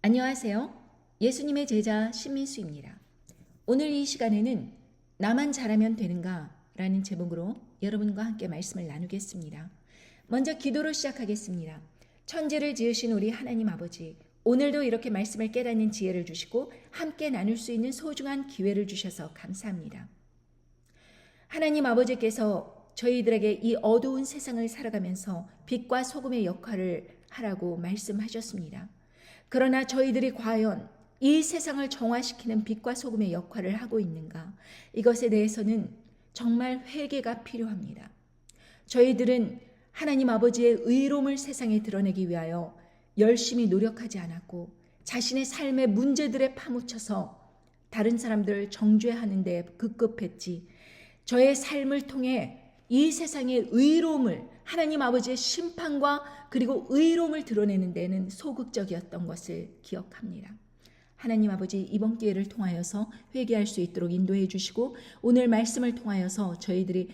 안녕하세요. 예수님의 제자 신민수입니다. 오늘 이 시간에는 나만 잘하면 되는가? 라는 제목으로 여러분과 함께 말씀을 나누겠습니다. 먼저 기도로 시작하겠습니다. 천지를 지으신 우리 하나님 아버지, 오늘도 이렇게 말씀을 깨닫는 지혜를 주시고 함께 나눌 수 있는 소중한 기회를 주셔서 감사합니다. 하나님 아버지께서 저희들에게 이 어두운 세상을 살아가면서 빛과 소금의 역할을 하라고 말씀하셨습니다. 그러나 저희들이 과연 이 세상을 정화시키는 빛과 소금의 역할을 하고 있는가? 이것에 대해서는 정말 회개가 필요합니다. 저희들은 하나님 아버지의 의로움을 세상에 드러내기 위하여 열심히 노력하지 않았고 자신의 삶의 문제들에 파묻혀서 다른 사람들을 정죄하는 데 급급했지, 저의 삶을 통해 이 세상의 의로움을, 하나님 아버지의 심판과 그리고 의로움을 드러내는 데는 소극적이었던 것을 기억합니다. 하나님 아버지, 이번 기회를 통하여서 회개할 수 있도록 인도해 주시고 오늘 말씀을 통하여서 저희들이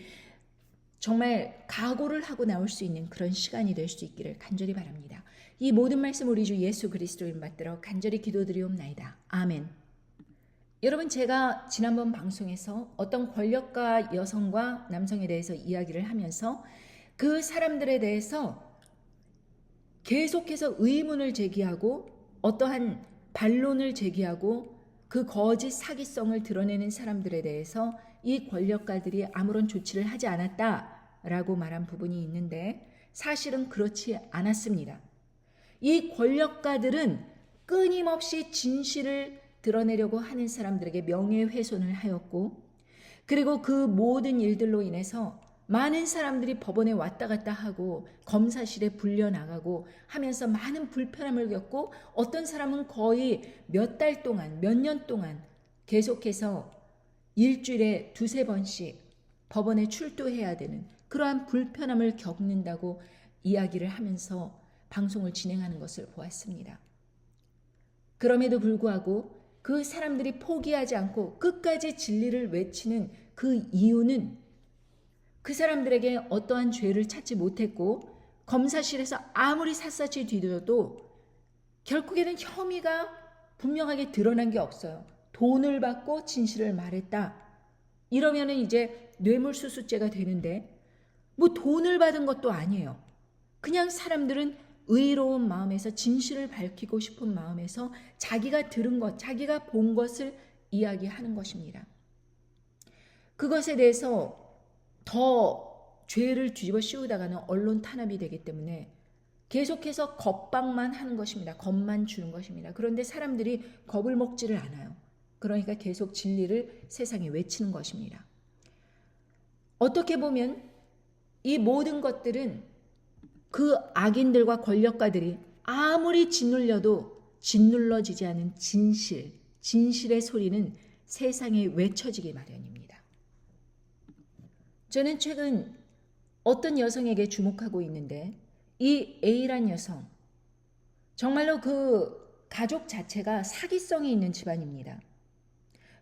정말 각오를 하고 나올 수 있는 그런 시간이 될 수 있기를 간절히 바랍니다. 이 모든 말씀 우리 주 예수 그리스도 이름 받들어 간절히 기도드리옵나이다. 아멘. 여러분, 제가 지난번 방송에서 어떤 권력가 여성과 남성에 대해서 이야기를 하면서 그 사람들에 대해서 계속해서 의문을 제기하고 어떠한 반론을 제기하고 그 거짓 사기성을 드러내는 사람들에 대해서 이 권력가들이 아무런 조치를 하지 않았다라고 말한 부분이 있는데, 사실은 그렇지 않았습니다. 이 권력가들은 끊임없이 진실을 드러내려고 하는 사람들에게 명예훼손을 하였고, 그리고 그 모든 일들로 인해서 많은 사람들이 법원에 왔다 갔다 하고 검사실에 불려나가고 하면서 많은 불편함을 겪고, 어떤 사람은 거의 몇 달 동안, 몇 년 동안 계속해서 일주일에 두세 번씩 법원에 출두해야 되는 그러한 불편함을 겪는다고 이야기를 하면서 방송을 진행하는 것을 보았습니다. 그럼에도 불구하고 그 사람들이 포기하지 않고 끝까지 진리를 외치는 그 이유는 그 사람들에게 어떠한 죄를 찾지 못했고, 검사실에서 아무리 샅샅이 뒤져도 결국에는 혐의가 분명하게 드러난 게 없어요. 돈을 받고 진실을 말했다. 이러면은 이제 뇌물수수죄가 되는데, 뭐 돈을 받은 것도 아니에요. 그냥 사람들은 의로운 마음에서 진실을 밝히고 싶은 마음에서 자기가 들은 것, 자기가 본 것을 이야기하는 것입니다. 그것에 대해서 더 죄를 뒤집어 씌우다가는 언론 탄압이 되기 때문에 계속해서 겁박만 하는 것입니다. 겁만 주는 것입니다. 그런데 사람들이 겁을 먹지를 않아요. 그러니까 계속 진리를 세상에 외치는 것입니다. 어떻게 보면 이 모든 것들은 그 악인들과 권력가들이 아무리 짓눌려도 짓눌러지지 않은 진실의 소리는 세상에 외쳐지기 마련입니다. 저는 최근 어떤 여성에게 주목하고 있는데, 이 A란 여성, 정말로 그 가족 자체가 사기성이 있는 집안입니다.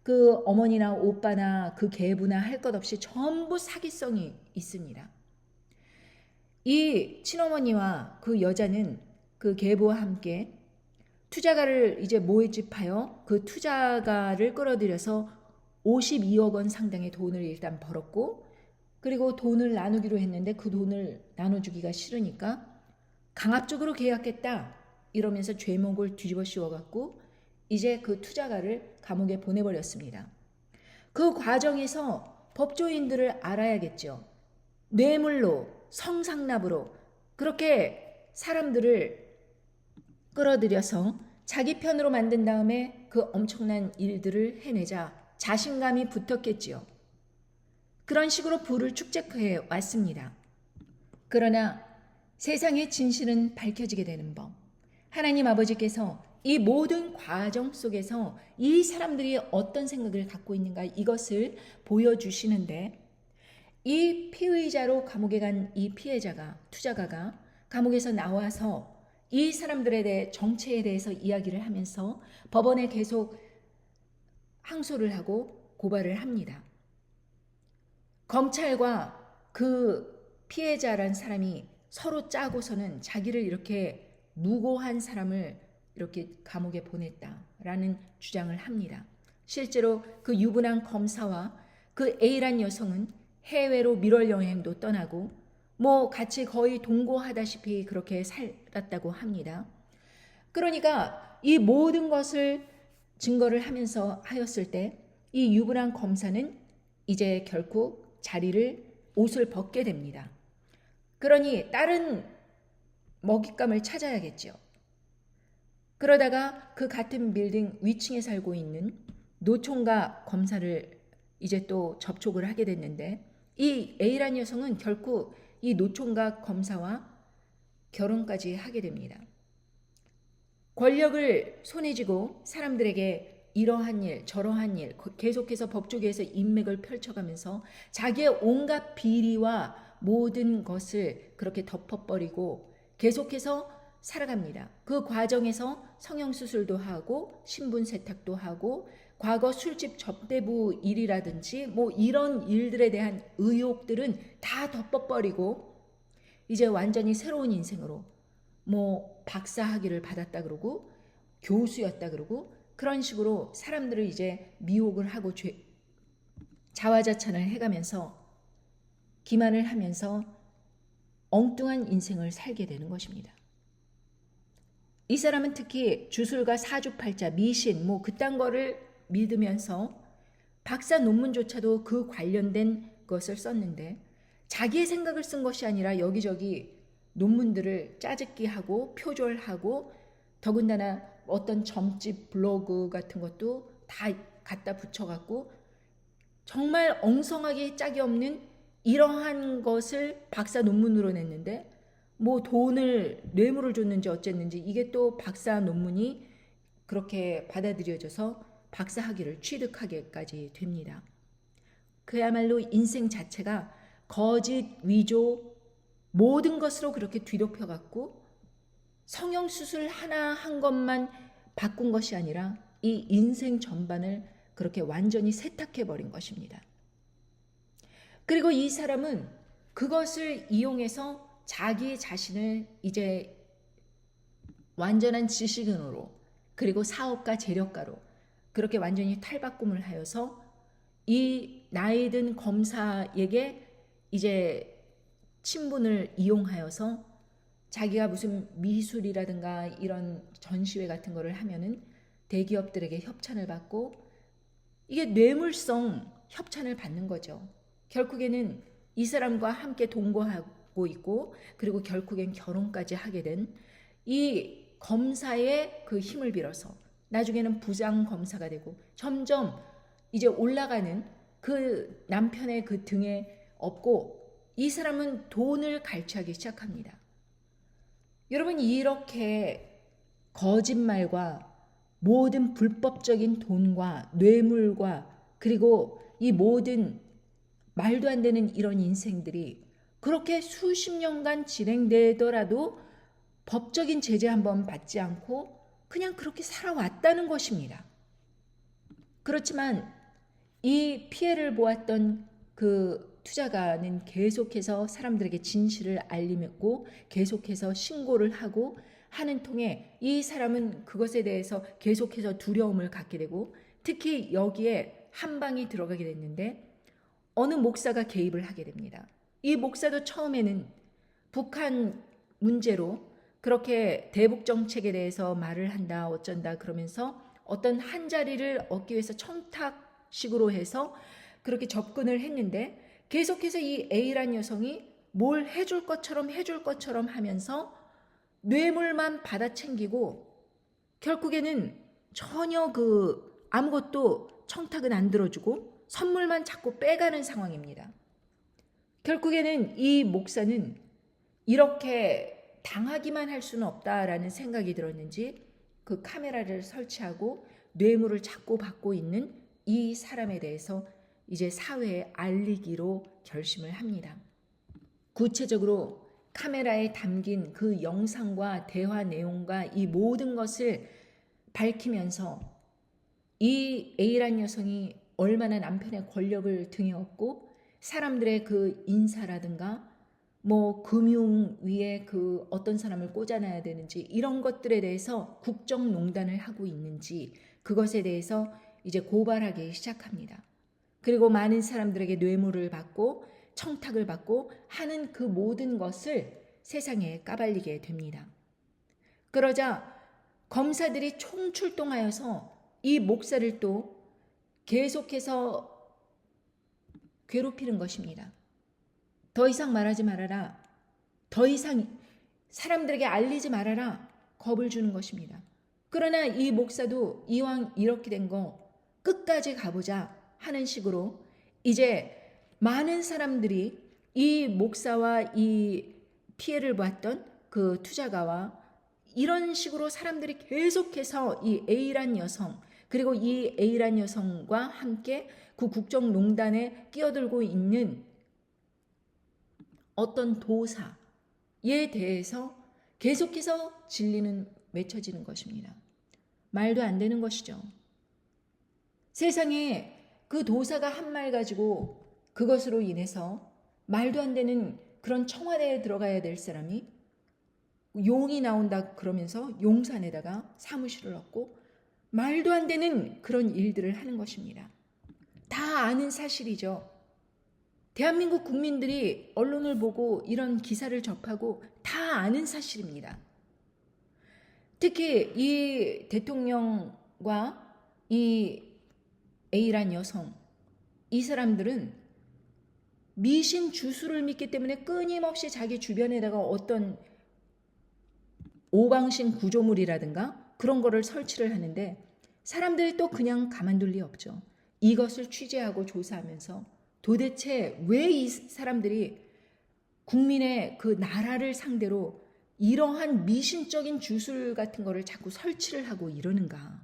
그 어머니나 오빠나 그 계부나 할 것 없이 전부 사기성이 있습니다. 이 친어머니와 그 여자는 그 계부와 함께 투자가를 이제 모집하여 그 투자가를 끌어들여서 52억 원 상당의 돈을 일단 벌었고, 그리고 돈을 나누기로 했는데 그 돈을 나눠주기가 싫으니까 강압적으로 계약했다 이러면서 죄목을 뒤집어 씌워갖고 이제 그 투자가를 감옥에 보내버렸습니다. 그 과정에서 법조인들을 알아야겠죠. 뇌물로, 성상납으로 그렇게 사람들을 끌어들여서 자기 편으로 만든 다음에 그 엄청난 일들을 해내자 자신감이 붙었겠지요. 그런 식으로 부를 축적해 왔습니다. 그러나 세상의 진실은 밝혀지게 되는 법. 하나님 아버지께서 이 모든 과정 속에서 이 사람들이 어떤 생각을 갖고 있는가, 이것을 보여주시는데, 이 피의자로 감옥에 간 이 피해자가, 투자가가 감옥에서 나와서 이 사람들에 대해 정체에 대해서 이야기를 하면서 법원에 계속 항소를 하고 고발을 합니다. 검찰과 그 피해자란 사람이 서로 짜고서는 자기를 이렇게 무고한 사람을 이렇게 감옥에 보냈다라는 주장을 합니다. 실제로 그 유부남 검사와 그 A란 여성은 해외로 밀월 여행도 떠나고 뭐 같이 거의 동거하다시피 그렇게 살았다고 합니다. 그러니까 이 모든 것을 증거를 하였을 때 이 유부남 검사는 이제 결국 옷을 벗게 됩니다. 그러니 다른 먹잇감을 찾아야겠죠. 그러다가 그 같은 빌딩 위층에 살고 있는 노총각 검사를 이제 또 접촉을 하게 됐는데 이 A란 여성은 결국 이 노총각 검사와 결혼까지 하게 됩니다. 권력을 손에 쥐고 사람들에게 이러한 일 저러한 일 계속해서 법조계에서 인맥을 펼쳐가면서 자기의 온갖 비리와 모든 것을 그렇게 덮어버리고 계속해서 살아갑니다. 그 과정에서 성형수술도 하고 신분 세탁도 하고 과거 술집 접대부 일이라든지 뭐 이런 일들에 대한 의혹들은 다 덮어버리고 이제 완전히 새로운 인생으로 뭐 박사 학위를 받았다 그러고 교수였다 그러고 그런 식으로 사람들을 이제 미혹을 하고 자화자찬을 해가면서 기만을 하면서 엉뚱한 인생을 살게 되는 것입니다. 이 사람은 특히 주술과 사주팔자, 미신 뭐 그딴 거를 믿으면서 박사 논문조차도 그 관련된 것을 썼는데 자기의 생각을 쓴 것이 아니라 여기저기 논문들을 짜집기하고 표절하고 더군다나 어떤 점집 블로그 같은 것도 다 갖다 붙여갖고 정말 엉성하게 짝이 없는 이러한 것을 박사 논문으로 냈는데 뭐 뇌물을 줬는지 어쨌는지 이게 또 박사 논문이 그렇게 받아들여져서 박사 학위를 취득하게까지 됩니다. 그야말로 인생 자체가 거짓, 위조 모든 것으로 그렇게 뒤덮여갖고 성형수술 하나 한 것만 바꾼 것이 아니라 이 인생 전반을 그렇게 완전히 세탁해버린 것입니다. 그리고 이 사람은 그것을 이용해서 자기 자신을 이제 완전한 지식인으로 그리고 사업가 재력가로 그렇게 완전히 탈바꿈을 하여서 이 나이 든 검사에게 이제 친분을 이용하여서 자기가 무슨 미술이라든가 이런 전시회 같은 거를 하면은 대기업들에게 협찬을 받고 이게 뇌물성 협찬을 받는 거죠. 결국에는 이 사람과 함께 동거하고 있고 그리고 결국엔 결혼까지 하게 된 이 검사의 그 힘을 빌어서 나중에는 부장 검사가 되고 점점 이제 올라가는 그 남편의 그 등에 업고 이 사람은 돈을 갈취하기 시작합니다. 여러분 이렇게 거짓말과 모든 불법적인 돈과 뇌물과 그리고 이 모든 말도 안 되는 이런 인생들이 그렇게 수십 년간 진행되더라도 법적인 제재 한번 받지 않고 그냥 그렇게 살아왔다는 것입니다. 그렇지만 이 피해를 보았던 그 투자가는 계속해서 사람들에게 진실을 알리고 계속해서 신고를 하고 하는 통에 이 사람은 그것에 대해서 계속해서 두려움을 갖게 되고 특히 여기에 한 방이 들어가게 됐는데 어느 목사가 개입을 하게 됩니다. 이 목사도 처음에는 북한 문제로 그렇게 대북 정책에 대해서 말을 한다 어쩐다 그러면서 어떤 한 자리를 얻기 위해서 청탁식으로 해서 그렇게 접근을 했는데 계속해서 이 A란 여성이 뭘 해줄 것처럼 하면서 뇌물만 받아 챙기고 결국에는 전혀 아무것도 청탁은 안 들어주고 선물만 자꾸 빼가는 상황입니다. 결국에는 이 목사는 이렇게 당하기만 할 수는 없다라는 생각이 들었는지 그 카메라를 설치하고 뇌물을 자꾸 받고 있는 이 사람에 대해서 이제 사회에 알리기로 결심을 합니다. 구체적으로 카메라에 담긴 그 영상과 대화 내용과 이 모든 것을 밝히면서 이 A란 여성이 얼마나 남편의 권력을 등에 업고 사람들의 그 인사라든가 뭐 금융 위에 그 어떤 사람을 꽂아놔야 되는지 이런 것들에 대해서 국정농단을 하고 있는지 그것에 대해서 이제 고발하기 시작합니다. 그리고 많은 사람들에게 뇌물을 받고 청탁을 받고 하는 그 모든 것을 세상에 까발리게 됩니다. 그러자 검사들이 총출동하여서 이 목사를 또 계속해서 괴롭히는 것입니다. 더 이상 말하지 말아라. 더 이상 사람들에게 알리지 말아라. 겁을 주는 것입니다. 그러나 이 목사도 이왕 이렇게 된 거 끝까지 가보자 하는 식으로 이제 많은 사람들이 이 목사와 이 피해를 봤던 그 투자가와 이런 식으로 사람들이 계속해서 이 A란 여성 그리고 이 A란 여성과 함께 그 국정농단에 끼어들고 있는 어떤 도사에 대해서 계속해서 진리는 맺혀지는 것입니다. 말도 안 되는 것이죠. 세상에 그 도사가 한 말 가지고 그것으로 인해서 말도 안 되는 그런 청와대에 들어가야 될 사람이 용이 나온다 그러면서 용산에다가 사무실을 얻고 말도 안 되는 그런 일들을 하는 것입니다. 다 아는 사실이죠. 대한민국 국민들이 언론을 보고 이런 기사를 접하고 다 아는 사실입니다. 특히 이 대통령과 이 A란 여성, 이 사람들은 미신 주술을 믿기 때문에 끊임없이 자기 주변에다가 어떤 오방신 구조물이라든가 그런 거를 설치를 하는데 사람들이 또 그냥 가만둘 리 없죠. 이것을 취재하고 조사하면서 도대체 왜 이 사람들이 국민의 그 나라를 상대로 이러한 미신적인 주술 같은 거를 자꾸 설치를 하고 이러는가.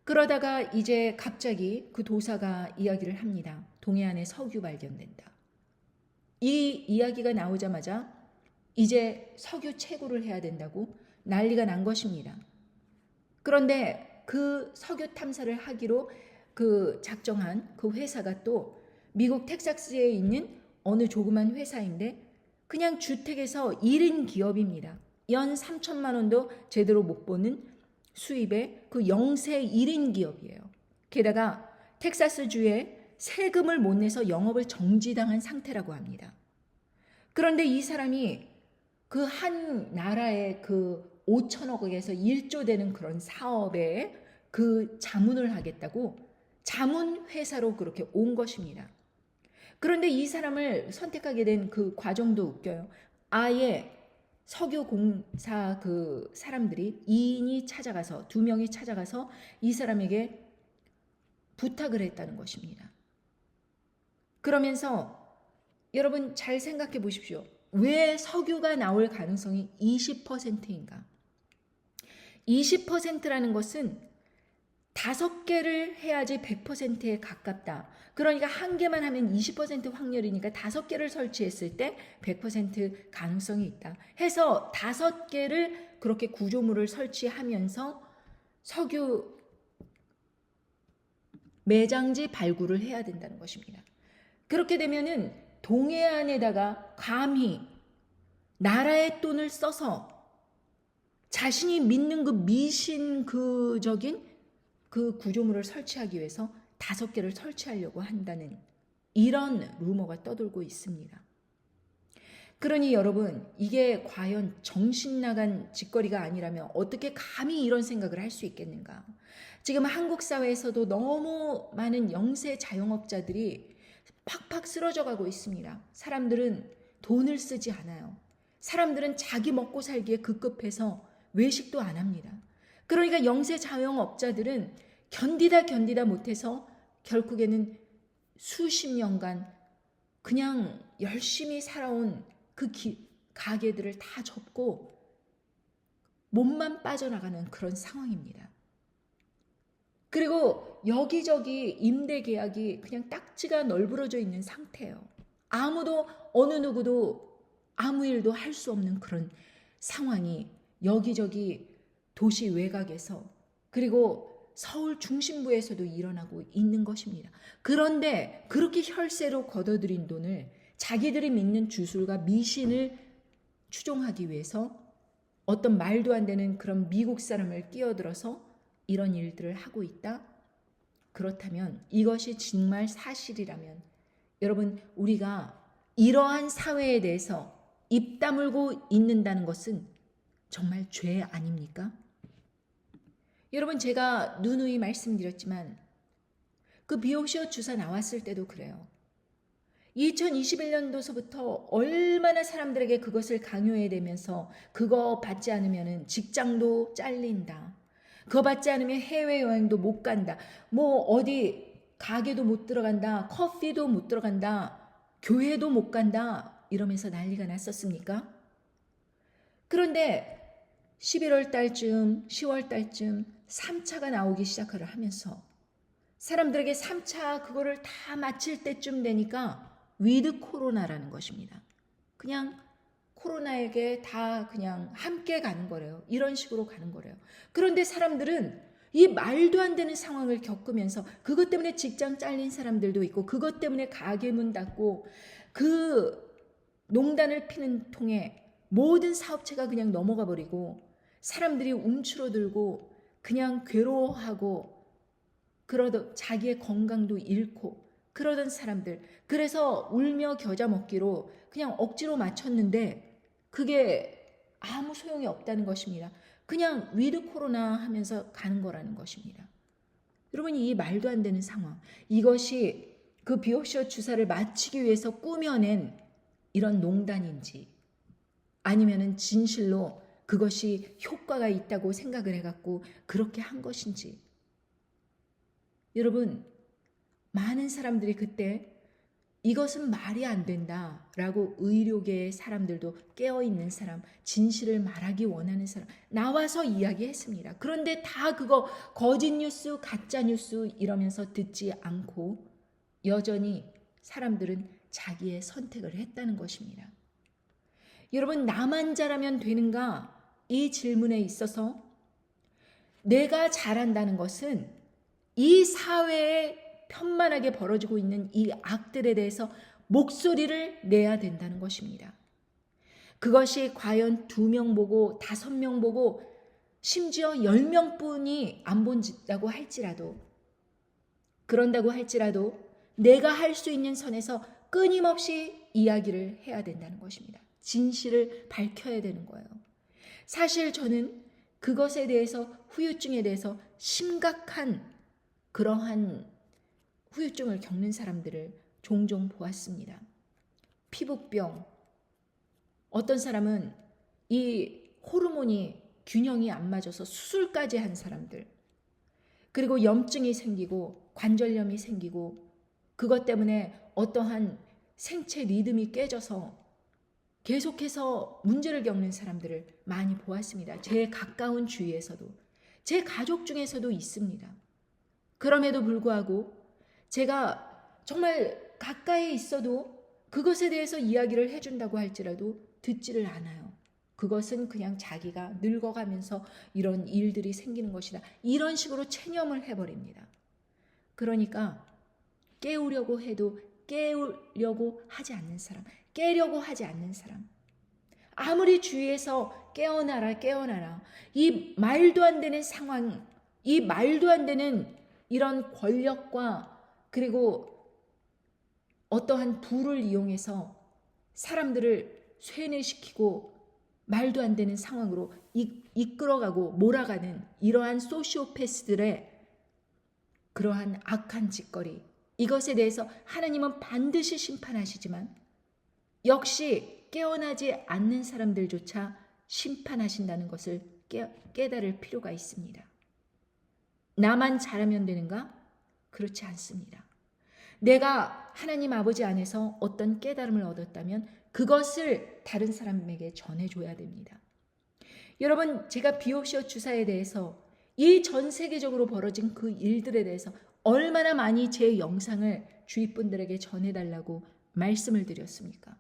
그러다가 이제 갑자기 그 도사가 이야기를 합니다. 동해안에 석유 발견된다. 이 이야기가 나오자마자 이제 석유 채굴을 해야 된다고 난리가 난 것입니다. 그런데 그 석유 탐사를 하기로 그 작정한 그 회사가 또 미국 텍사스에 있는 어느 조그만 회사인데 그냥 주택에서 1인 기업입니다. 연 3천만 원도 제대로 못 보는 수입의 그 영세 1인 기업이에요. 게다가 텍사스주에 세금을 못 내서 영업을 정지당한 상태라고 합니다. 그런데 이 사람이 그 한 나라의 그 5천억에서 1조 되는 그런 사업에 그 자문을 하겠다고 자문 회사로 그렇게 온 것입니다. 그런데 이 사람을 선택하게 된 그 과정도 웃겨요. 아예 석유공사 그 사람들이 2인이 찾아가서 2명이 찾아가서 이 사람에게 부탁을 했다는 것입니다. 그러면서 여러분 잘 생각해 보십시오. 왜 석유가 나올 가능성이 20%인가? 20%라는 것은 5개를 해야지 100%에 가깝다. 그러니까 한 개만 하면 20% 확률이니까 5개를 설치했을 때 100% 가능성이 있다. 해서 5개를 그렇게 구조물을 설치하면서 석유 매장지 발굴을 해야 된다는 것입니다. 그렇게 되면은 동해안에다가 감히 나라의 돈을 써서 자신이 믿는 그 미신 그적인 그 구조물을 설치하기 위해서 5개를 설치하려고 한다는 이런 루머가 떠돌고 있습니다. 그러니 여러분 이게 과연 정신 나간 짓거리가 아니라면 어떻게 감히 이런 생각을 할 수 있겠는가. 지금 한국 사회에서도 너무 많은 영세 자영업자들이 팍팍 쓰러져 가고 있습니다. 사람들은 돈을 쓰지 않아요. 사람들은 자기 먹고 살기에 급급해서 외식도 안 합니다. 그러니까 영세 자영업자들은 견디다 못해서 결국에는 수십 년간 그냥 열심히 살아온 그 가게들을 다 접고 몸만 빠져나가는 그런 상황입니다. 그리고 여기저기 임대 계약이 그냥 딱지가 널브러져 있는 상태예요. 아무도 어느 누구도 아무 일도 할 수 없는 그런 상황이 여기저기 도시 외곽에서 그리고 서울 중심부에서도 일어나고 있는 것입니다. 그런데 그렇게 혈세로 걷어들인 돈을 자기들이 믿는 주술과 미신을 추종하기 위해서 어떤 말도 안 되는 그런 미국 사람을 끼어들어서 이런 일들을 하고 있다? 그렇다면 이것이 정말 사실이라면 여러분, 우리가 이러한 사회에 대해서 입 다물고 있는다는 것은 정말 죄 아닙니까? 여러분, 제가 누누이 말씀드렸지만 그 비오시오 주사 나왔을 때도 그래요. 2021년도서부터 얼마나 사람들에게 그것을 강요해야 되면서 그거 받지 않으면 직장도 잘린다. 그거 받지 않으면 해외여행도 못 간다. 뭐 어디 가게도 못 들어간다. 커피도 못 들어간다. 교회도 못 간다. 이러면서 난리가 났었습니까? 그런데 11월 달쯤, 10월 달쯤 3차가 나오기 시작을 하면서 사람들에게 3차 그거를 다 마칠 때쯤 되니까 위드 코로나라는 것입니다. 그냥 코로나에게 다 그냥 함께 가는 거래요. 이런 식으로 가는 거래요. 그런데 사람들은 이 말도 안 되는 상황을 겪으면서 그것 때문에 직장 잘린 사람들도 있고 그것 때문에 가게 문 닫고 그 농단을 피는 통에 모든 사업체가 그냥 넘어가 버리고 사람들이 움츠러들고 그냥 괴로워하고 그러던 자기의 건강도 잃고 그러던 사람들, 그래서 울며 겨자 먹기로 그냥 억지로 맞췄는데 그게 아무 소용이 없다는 것입니다. 그냥 위드 코로나 하면서 가는 거라는 것입니다. 여러분, 이 말도 안 되는 상황, 이것이 그 비오시오 주사를 마치기 위해서 꾸며낸 이런 농단인지 아니면은 진실로 그것이 효과가 있다고 생각을 해갖고 그렇게 한 것인지. 여러분, 많은 사람들이 그때 이것은 말이 안 된다라고 의료계의 사람들도 깨어있는 사람, 진실을 말하기 원하는 사람 나와서 이야기했습니다. 그런데 다 그거 거짓 뉴스, 가짜 뉴스 이러면서 듣지 않고 여전히 사람들은 자기의 선택을 했다는 것입니다. 여러분, 나만 잘하면 되는가? 이 질문에 있어서 내가 잘한다는 것은 이 사회에 편만하게 벌어지고 있는 이 악들에 대해서 목소리를 내야 된다는 것입니다. 그것이 과연 2명 보고 5명 보고 심지어 10명뿐이 안 본다고 할지라도 그런다고 할지라도 내가 할 수 있는 선에서 끊임없이 이야기를 해야 된다는 것입니다. 진실을 밝혀야 되는 거예요. 사실 저는 그것에 대해서 후유증에 대해서 심각한 그러한 후유증을 겪는 사람들을 종종 보았습니다. 피부병, 어떤 사람은 이 호르몬이 균형이 안 맞아서 수술까지 한 사람들, 그리고 염증이 생기고 관절염이 생기고 그것 때문에 어떠한 생체 리듬이 깨져서 계속해서 문제를 겪는 사람들을 많이 보았습니다. 제 가까운 주위에서도, 제 가족 중에서도 있습니다. 그럼에도 불구하고 제가 정말 가까이 있어도 그것에 대해서 이야기를 해준다고 할지라도 듣지를 않아요. 그것은 그냥 자기가 늙어가면서 이런 일들이 생기는 것이다. 이런 식으로 체념을 해버립니다. 그러니까 깨우려고 해도 깨우려고 하지 않는 사람, 깨려고 하지 않는 사람, 아무리 주위에서 깨어나라 깨어나라, 이 말도 안 되는 상황, 이 말도 안 되는 이런 권력과 그리고 어떠한 부를 이용해서 사람들을 쇠뇌시키고 말도 안 되는 상황으로 이끌어가고 몰아가는 이러한 소시오패스들의 그러한 악한 짓거리, 이것에 대해서 하나님은 반드시 심판하시지만 역시 깨어나지 않는 사람들조차 심판하신다는 것을 깨달을 필요가 있습니다. 나만 잘하면 되는가? 그렇지 않습니다. 내가 하나님 아버지 안에서 어떤 깨달음을 얻었다면 그것을 다른 사람에게 전해줘야 됩니다. 여러분, 제가 비오시오 주사에 대해서 이 전 세계적으로 벌어진 그 일들에 대해서 얼마나 많이 제 영상을 주위 분들에게 전해달라고 말씀을 드렸습니까?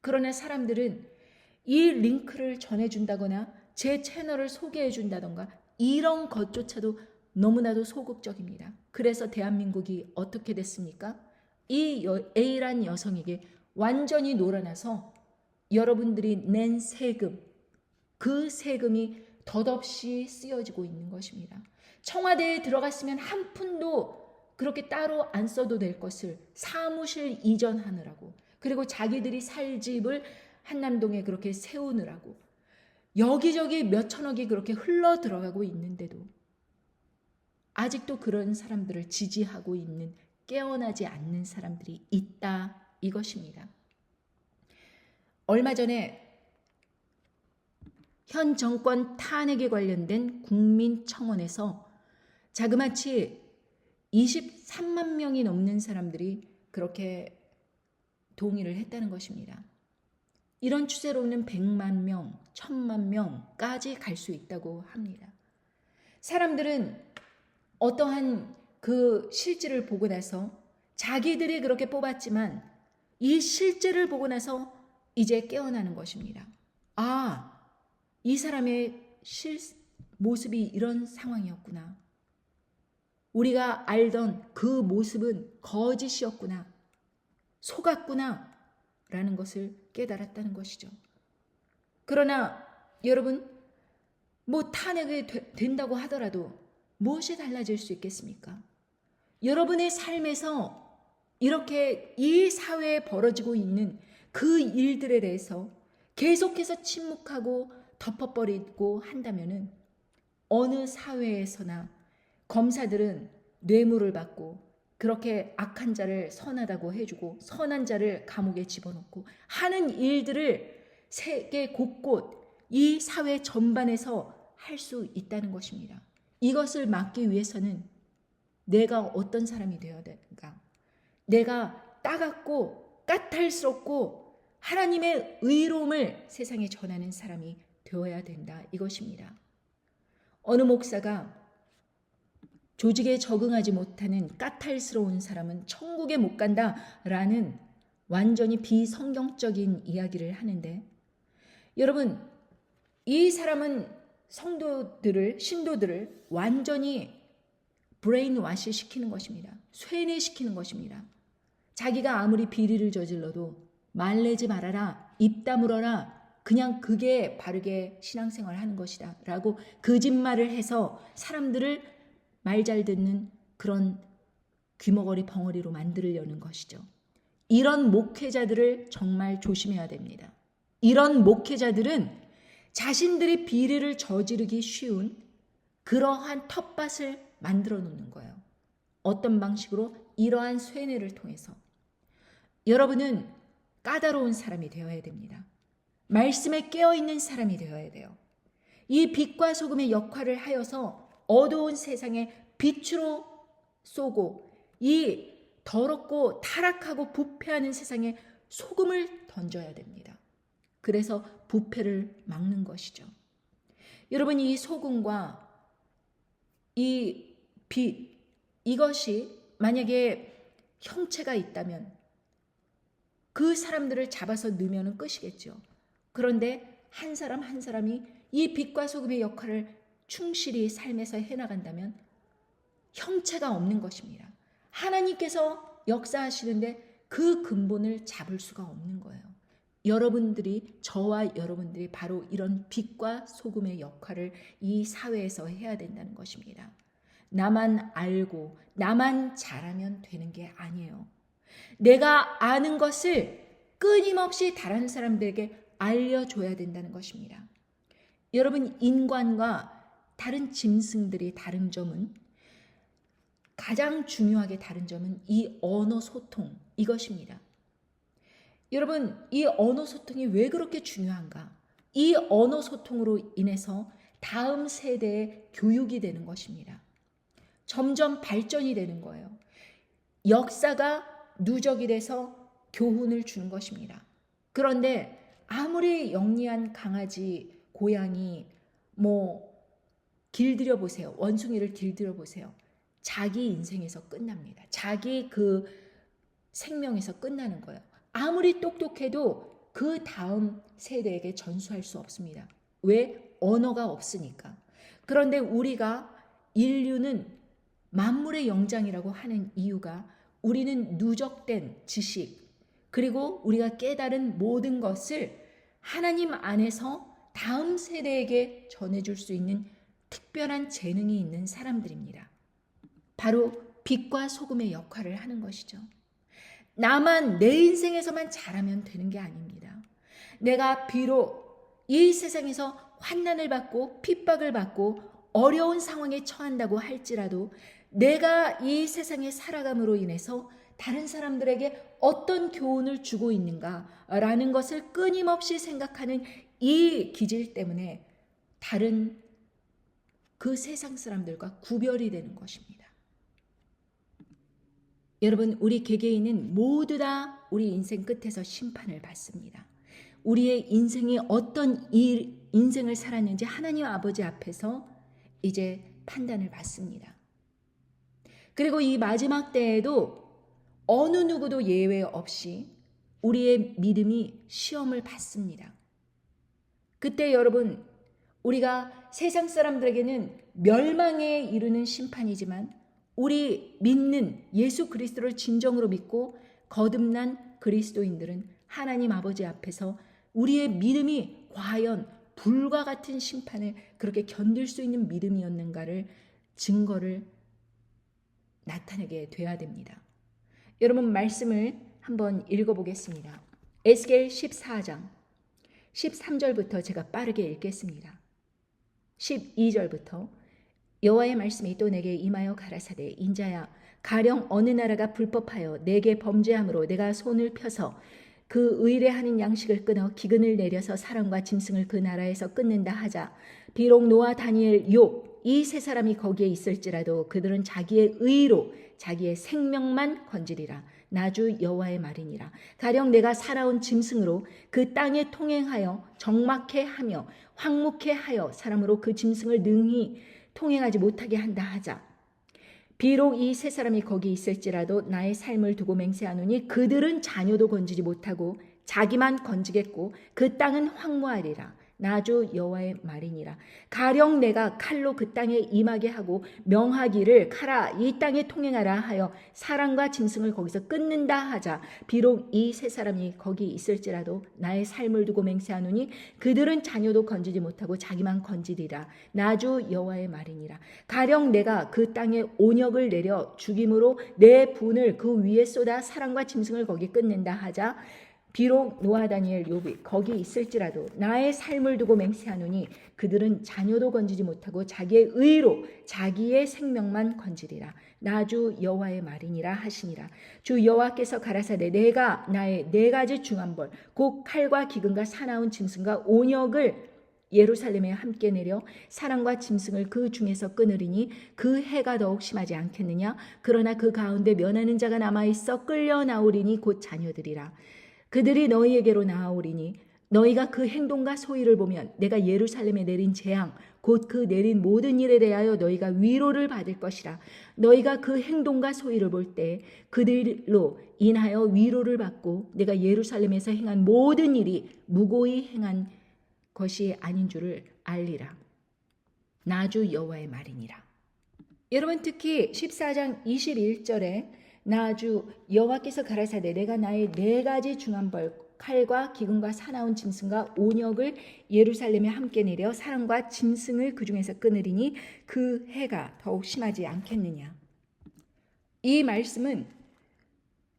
그러나 사람들은 이 링크를 전해준다거나 제 채널을 소개해준다던가 이런 것조차도 너무나도 소극적입니다. 그래서 대한민국이 어떻게 됐습니까? 이 A란 여성에게 완전히 놀아나서 여러분들이 낸 세금, 그 세금이 덧없이 쓰여지고 있는 것입니다. 청와대에 들어갔으면 한 푼도 그렇게 따로 안 써도 될 것을 사무실 이전하느라고, 그리고 자기들이 살 집을 한남동에 그렇게 세우느라고 여기저기 몇 천억이 그렇게 흘러 들어가고 있는데도 아직도 그런 사람들을 지지하고 있는, 깨어나지 않는 사람들이 있다, 이것입니다. 얼마 전에 현 정권 탄핵에 관련된 국민청원에서 자그마치 23만 명이 넘는 사람들이 그렇게 동의를 했다는 것입니다. 이런 추세로는 100만 명, 1000만 명까지 갈 수 있다고 합니다. 사람들은 어떠한 그 실질을 보고 나서 자기들이 그렇게 뽑았지만 이 실제를 보고 나서 이제 깨어나는 것입니다. 아, 이 사람의 모습이 이런 상황이었구나. 우리가 알던 그 모습은 거짓이었구나. 속았구나. 라는 것을 깨달았다는 것이죠. 그러나 여러분, 뭐 탄핵이 된다고 하더라도 무엇이 달라질 수 있겠습니까? 여러분의 삶에서 이렇게 이 사회에 벌어지고 있는 그 일들에 대해서 계속해서 침묵하고 덮어버리고 한다면은 어느 사회에서나 검사들은 뇌물을 받고 그렇게 악한 자를 선하다고 해주고 선한 자를 감옥에 집어넣고 하는 일들을 세계 곳곳 이 사회 전반에서 할 수 있다는 것입니다. 이것을 막기 위해서는 내가 어떤 사람이 되어야 되는가? 내가 따갑고 까탈스럽고 하나님의 의로움을 세상에 전하는 사람이 되어야 된다, 이것입니다. 어느 목사가 조직에 적응하지 못하는 까탈스러운 사람은 천국에 못 간다라는 완전히 비성경적인 이야기를 하는데, 여러분, 이 사람은 신도들을 완전히 브레인와시 시키는 것입니다. 쇠뇌시키는 것입니다. 자기가 아무리 비리를 저질러도 말내지 말아라, 입 다물어라, 그냥 그게 바르게 신앙생활을 하는 것이다 라고 거짓말을 해서 사람들을 말 잘 듣는 그런 귀머거리 벙어리로 만들려는 것이죠. 이런 목회자들을 정말 조심해야 됩니다. 이런 목회자들은 자신들이 비리를 저지르기 쉬운 그러한 텃밭을 만들어 놓는 거예요. 어떤 방식으로? 이러한 쇠뇌를 통해서. 여러분은 까다로운 사람이 되어야 됩니다. 말씀에 깨어있는 사람이 되어야 돼요. 이 빛과 소금의 역할을 하여서 어두운 세상에 빛으로 쏘고 이 더럽고 타락하고 부패하는 세상에 소금을 던져야 됩니다. 그래서 부패를 막는 것이죠. 여러분, 이 소금과 이 빛, 이것이 만약에 형체가 있다면 그 사람들을 잡아서 넣으면 끝이겠죠. 그런데 한 사람 한 사람이 이 빛과 소금의 역할을 충실히 삶에서 해나간다면 형체가 없는 것입니다. 하나님께서 역사하시는데 그 근본을 잡을 수가 없는 거예요. 여러분들이, 저와 여러분들이 바로 이런 빛과 소금의 역할을 이 사회에서 해야 된다는 것입니다. 나만 알고 나만 잘하면 되는 게 아니에요. 내가 아는 것을 끊임없이 다른 사람들에게 알려줘야 된다는 것입니다. 여러분, 인간과 다른 짐승들이 다른 점은, 가장 중요하게 다른 점은 이 언어 소통, 이것입니다. 여러분, 이 언어 소통이 왜 그렇게 중요한가? 이 언어 소통으로 인해서 다음 세대의 교육이 되는 것입니다. 점점 발전이 되는 거예요. 역사가 누적이 돼서 교훈을 주는 것입니다. 그런데 아무리 영리한 강아지, 고양이, 길들여 보세요. 원숭이를 길들여 보세요. 자기 인생에서 끝납니다. 자기 그 생명에서 끝나는 거예요. 아무리 똑똑해도 그 다음 세대에게 전수할 수 없습니다. 왜? 언어가 없으니까. 그런데 우리가, 인류는 만물의 영장이라고 하는 이유가 우리는 누적된 지식, 그리고 우리가 깨달은 모든 것을 하나님 안에서 다음 세대에게 전해줄 수 있는 특별한 재능이 있는 사람들입니다. 바로 빛과 소금의 역할을 하는 것이죠. 나만 내 인생에서만 잘하면 되는 게 아닙니다. 내가 비록 이 세상에서 환난을 받고 핍박을 받고 어려운 상황에 처한다고 할지라도 내가 이 세상에 살아감으로 인해서 다른 사람들에게 어떤 교훈을 주고 있는가라는 것을 끊임없이 생각하는 이 기질 때문에 다른 그 세상 사람들과 구별이 되는 것입니다. 여러분, 우리 개개인은 모두 다 우리 인생 끝에서 심판을 받습니다. 우리의 인생이 어떤 인생을 살았는지 하나님 아버지 앞에서 이제 판단을 받습니다. 그리고 이 마지막 때에도 어느 누구도 예외 없이 우리의 믿음이 시험을 받습니다. 그때 여러분, 우리가 세상 사람들에게는 멸망에 이르는 심판이지만 우리 믿는 예수 그리스도를 진정으로 믿고 거듭난 그리스도인들은 하나님 아버지 앞에서 우리의 믿음이 과연 불과 같은 심판을 그렇게 견딜 수 있는 믿음이었는가를 증거를 나타내게 돼야 됩니다. 여러분, 말씀을 한번 읽어보겠습니다. 에스겔 14장 13절부터 제가 빠르게 읽겠습니다. 12절부터 여호와의 말씀이 또 내게 임하여 가라사대 인자야 가령 어느 나라가 불법하여 내게 범죄함으로 내가 손을 펴서 그 의뢰하는 양식을 끊어 기근을 내려서 사람과 짐승을 그 나라에서 끊는다 하자 비록 노아 다니엘 욥 이 세 사람이 거기에 있을지라도 그들은 자기의 의로 자기의 생명만 건지리라. 나주 여호와의 말이니라. 가령 내가 살아온 짐승으로 그 땅에 통행하여 적막해 하며 황묵해 하여 사람으로 그 짐승을 능히 통행하지 못하게 한다 하자. 비록 이 세 사람이 거기 있을지라도 나의 삶을 두고 맹세하노니 그들은 자녀도 건지지 못하고 자기만 건지겠고 그 땅은 황무하리라. 나주 여호와의 말이니라. 가령 내가 칼로 그 땅에 임하게 하고 명하기를 가라 이 땅에 통행하라 하여 사람과 짐승을 거기서 끊는다 하자. 비록 이 세 사람이 거기 있을지라도 나의 삶을 두고 맹세하노니 그들은 자녀도 건지지 못하고 자기만 건지리라. 나주 여호와의 말이니라. 가령 내가 그 땅에 온역을 내려 죽임으로 내 분을 그 위에 쏟아 사람과 짐승을 거기 끊는다 하자. 비록 노아 다니엘 욥이 거기 있을지라도 나의 삶을 두고 맹세하노니 그들은 자녀도 건지지 못하고 자기의 의로 자기의 생명만 건지리라. 나주 여호와의 말이니라 하시니라. 주 여호와께서 가라사대 내가 나의 네 가지 중한 벌 곧 칼과 기근과 사나운 짐승과 온역을 예루살렘에 함께 내려 사람과 짐승을 그 중에서 끊으리니 그 해가 더욱 심하지 않겠느냐. 그러나 그 가운데 면하는 자가 남아있어 끌려 나오리니 곧 자녀들이라. 그들이 너희에게로 나아오리니 너희가 그 행동과 소위를 보면 내가 예루살렘에 내린 재앙 곧 그 내린 모든 일에 대하여 너희가 위로를 받을 것이라. 너희가 그 행동과 소위를 볼 때 그들로 인하여 위로를 받고 내가 예루살렘에서 행한 모든 일이 무고히 행한 것이 아닌 줄을 알리라. 나주 여호와의 말이니라. 여러분, 특히 14장 21절에 나주 여호와께서 가라사대 내가 나의 네 가지 중한 벌 칼과 기근과 사나운 짐승과 온역을 예루살렘에 함께 내려 사람과 짐승을 그 중에서 끊으리니 그 해가 더욱 심하지 않겠느냐. 이 말씀은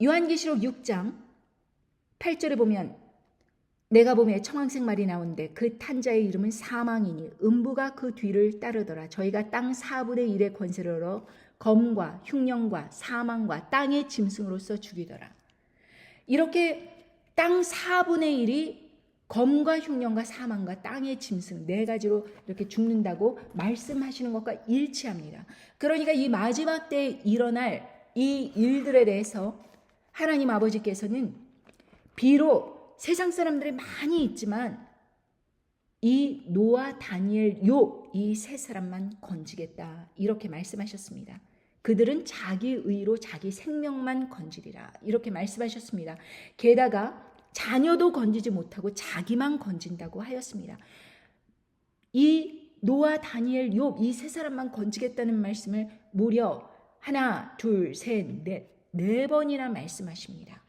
요한계시록 6장 8절에 보면 내가 보매 청황색 말이 나오는데 그 탄 자의 이름은 사망이니 음부가 그 뒤를 따르더라. 저희가 땅 4분의 1의 권세를 얻어 검과 흉령과 사망과 땅의 짐승으로서 죽이더라. 이렇게 땅 4분의 1이 검과 흉령과 사망과 땅의 짐승 네 가지로 이렇게 죽는다고 말씀하시는 것과 일치합니다. 그러니까 이 마지막 때에 일어날 이 일들에 대해서 하나님 아버지께서는 비록 세상 사람들이 많이 있지만 이 노아, 다니엘, 욥 이 세 사람만 건지겠다 이렇게 말씀하셨습니다. 그들은 자기 의로 자기 생명만 건지리라 이렇게 말씀하셨습니다. 게다가 자녀도 건지지 못하고 자기만 건진다고 하였습니다. 이 노아, 다니엘, 욥 이 세 사람만 건지겠다는 말씀을 무려 하나, 둘, 셋, 넷, 네 번이나 말씀하십니다.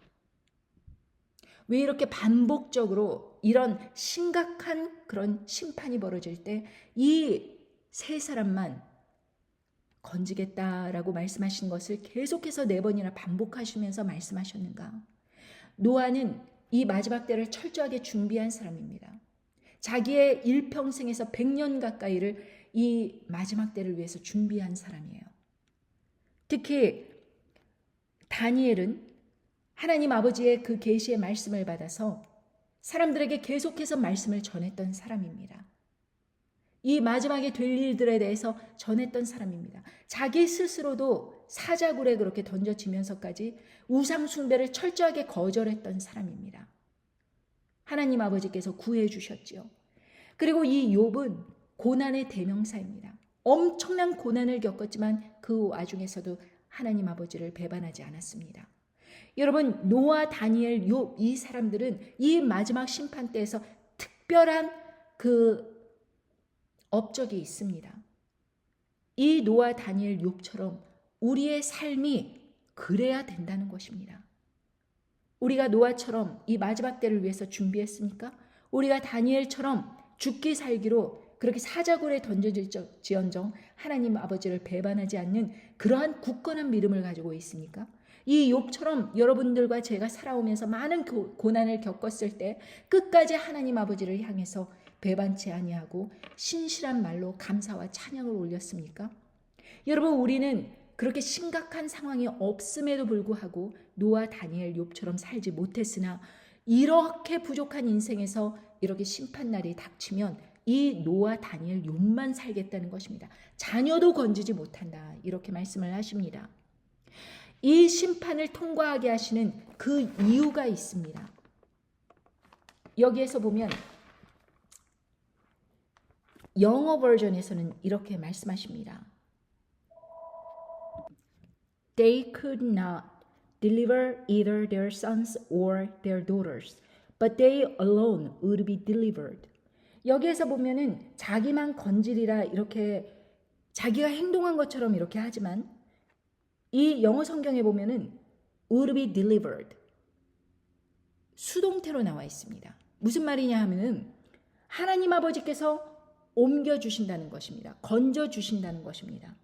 왜 이렇게 반복적으로 이런 심각한 그런 심판이 벌어질 때 이 세 사람만 건지겠다라고 말씀하신 것을 계속해서 4번이나 반복하시면서 말씀하셨는가? 노아는 이 마지막 때를 철저하게 준비한 사람입니다. 자기의 일평생에서 100년 가까이를 이 마지막 때를 위해서 준비한 사람이에요. 특히 다니엘은 하나님 아버지의 그 계시의 말씀을 받아서 사람들에게 계속해서 말씀을 전했던 사람입니다. 이 마지막에 될 일들에 대해서 전했던 사람입니다. 자기 스스로도 사자굴에 그렇게 던져지면서까지 우상 숭배를 철저하게 거절했던 사람입니다. 하나님 아버지께서 구해 주셨지요. 그리고 이 욥은 고난의 대명사입니다. 엄청난 고난을 겪었지만 그 와중에서도 하나님 아버지를 배반하지 않았습니다. 여러분, 노아, 다니엘, 욥 이 사람들은 이 마지막 심판 때에서 특별한 그 업적이 있습니다. 이 노아, 다니엘, 욥처럼 우리의 삶이 그래야 된다는 것입니다. 우리가 노아처럼 이 마지막 때를 위해서 준비했습니까? 우리가 다니엘처럼 죽기 살기로 그렇게 사자굴에 던져질지언정 하나님 아버지를 배반하지 않는 그러한 굳건한 믿음을 가지고 있습니까? 이 욥처럼 여러분들과 제가 살아오면서 많은 고난을 겪었을 때 끝까지 하나님 아버지를 향해서 배반치 아니하고 신실한 말로 감사와 찬양을 올렸습니까? 여러분, 우리는 그렇게 심각한 상황이 없음에도 불구하고 노아, 다니엘, 욥처럼 살지 못했으나 이렇게 부족한 인생에서 이렇게 심판날이 닥치면 이 노아, 다니엘, 욥만 살겠다는 것입니다. 자녀도 건지지 못한다, 이렇게 말씀을 하십니다. 이 심판을 통과하게 하시는 그 이유가 있습니다. 여기에서 보면 영어 버전에서는 이렇게 말씀하십니다. They could not deliver either their sons or their daughters, but they alone would be delivered. 여기에서 보면은 자기만 건지리라 이렇게 자기가 행동한 것처럼 이렇게 하지만 이 영어 성경에 보면은 would be delivered 수동태로 나와 있습니다. 무슨 말이냐 하면은 하나님 아버지께서 옮겨주신다는 것입니다. 건져주신다는 것입니다.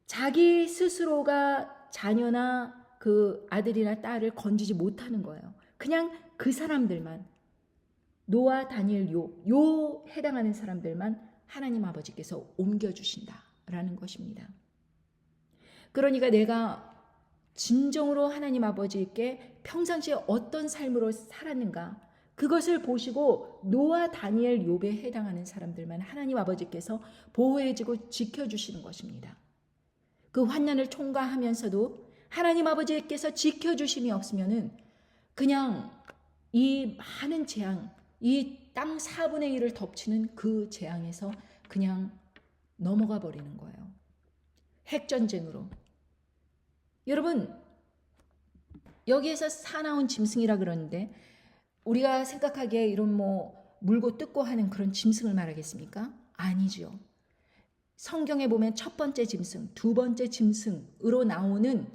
자기 스스로가 자녀나 그 아들이나 딸을 건지지 못하는 거예요. 그냥 그 사람들만, 노아, 다니엘, 요 해당하는 사람들만 하나님 아버지께서 옮겨주신다라는 것입니다. 그러니까 내가 진정으로 하나님 아버지께 평상시에 어떤 삶으로 살았는가, 그것을 보시고 노아, 다니엘, 욥에 해당하는 사람들만 하나님 아버지께서 보호해주고 지켜주시는 것입니다. 그 환난을 통과하면서도 하나님 아버지께서 지켜주심이 없으면은 그냥 이 많은 재앙, 이 땅 4분의 1을 덮치는 그 재앙에서 그냥 넘어가 버리는 거예요. 핵전쟁으로. 여러분, 여기에서 사나운 짐승이라 그러는데 우리가 생각하기에 이런 물고 뜯고 하는 그런 짐승을 말하겠습니까? 아니죠. 성경에 보면 첫 번째 짐승, 두 번째 짐승으로 나오는